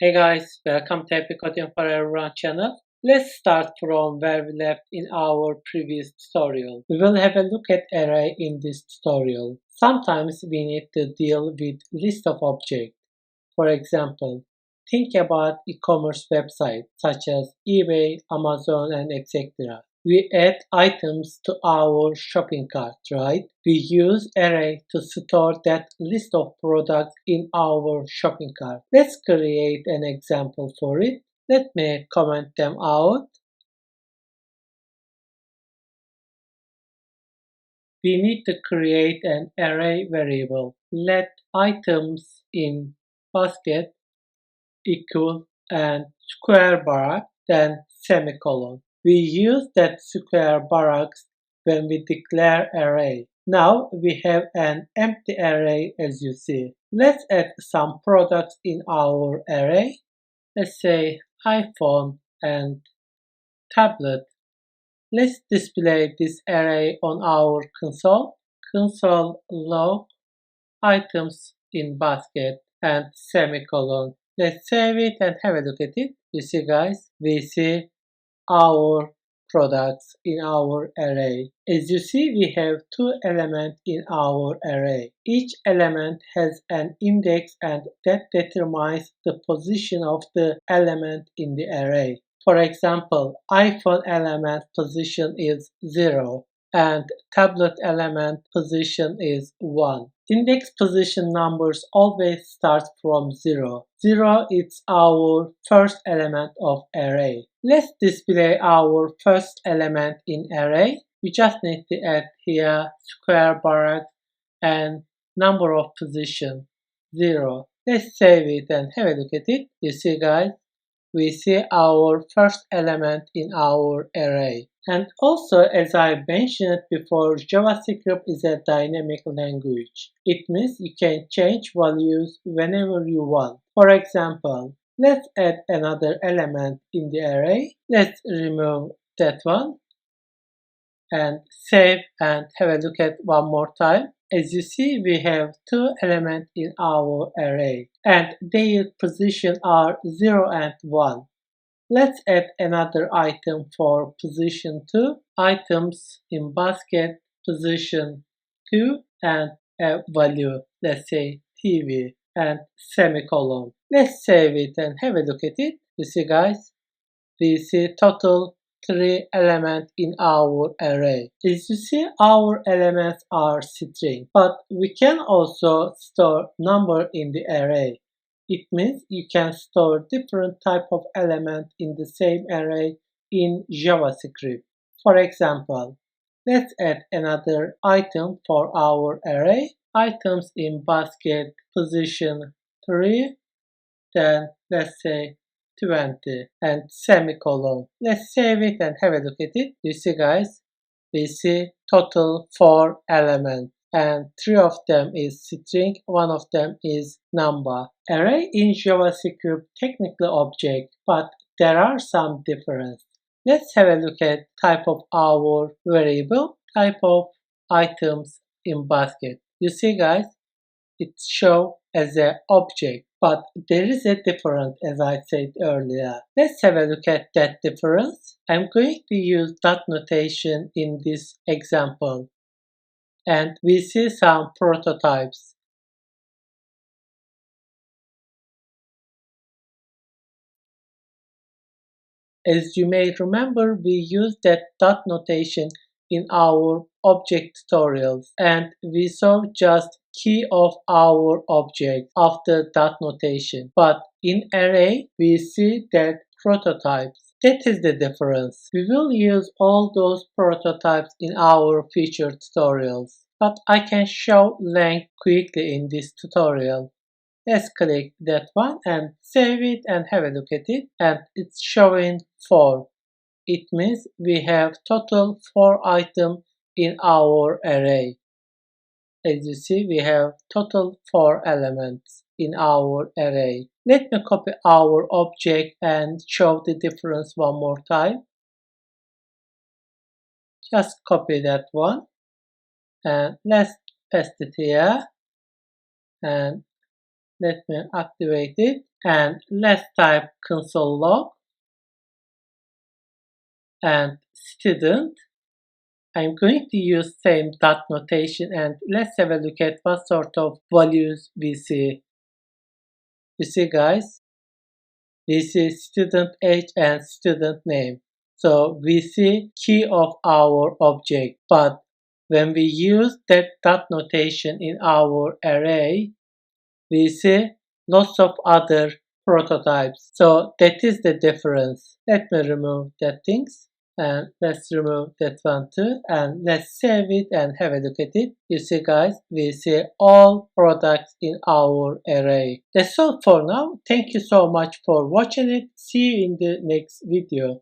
Hey guys, welcome to Epic Coding for Everyone channel. Let's start from where we left in our previous tutorial. We will have a look at array in this tutorial. Sometimes we need to deal with list of objects. For example, think about e-commerce websites such as eBay, Amazon, and etc. We add items to our shopping cart, right? We use array to store that list of products in our shopping cart. Let's create an example for it. Let me comment them out. We need to create an array variable. Let items in basket equal and square bracket, then semicolon. We use that square brackets when we declare array. Now we have an empty array as you see. Let's add some products in our array. Let's say iPhone and tablet. Let's display this array on our console. Console log items in basket and semicolon. Let's save it and have a look at it. You see guys, we see our products in our array. As you see, we have two elements in our array. Each element has an index and that determines the position of the element in the array. For example, iPhone element position is 0 and tablet element position is 1. Index position numbers always start from 0. 0 is our first element of array. Let's display our first element in array. We just need to add here square bracket and number of position 0. Let's save it and have a look at it. You see guys, we see our first element in our array. And also, as I mentioned before, JavaScript is a dynamic language. It means you can change values whenever you want. For example, let's add another element in the array. Let's remove that one and save and have a look at one more time. As you see, we have two elements in our array and their position are 0 and 1. Let's add another item for position 2. Items in basket position 2 and a value, let's say TV and semicolon. Let's save it and have a look at it. You see guys, we see total 3 elements in our array. As you see, our elements are string, but we can also store number in the array. It means you can store different type of element in the same array in JavaScript. For example, let's add another item for our array. Items in basket position 3, then let's say 20 and semicolon. Let's save it and have a look at it. You see guys, we see total 4 elements and 3 of them is string, 1 of them is number. Array in JavaScript technically object, but there are some differences. Let's have a look at type of our variable, type of items in basket. You see guys, it's shown as an object, but there is a difference as I said earlier. Let's have a look at that difference. I'm going to use dot notation in this example and we see some prototypes. As you may remember, we used that dot notation in our object tutorials and we saw just key of our object after dot notation, but in array we see that prototypes. That is the difference. We will use all those prototypes in our future tutorials, but I can show length quickly in this tutorial. Let's click that one and save it and have a look at it, and it's showing 4. It means we have total 4 items in our array. As you see, we have total 4 elements in our array. Let me copy our object and show the difference one more time. Just copy that one and let's paste it here and let me activate it. and let's type console log and student. I'm going to use same dot notation and let's have a look at what sort of values we see. You see guys, we see student age and student name. So we see key of our object, but when we use that dot notation in our array, we see lots of other prototypes. So that is the difference. Let me remove that things. And let's remove that one too, and let's save it and have a look at it. You see guys, we see all products in our array. That's all for now. Thank you so much for watching it. See you in the next video.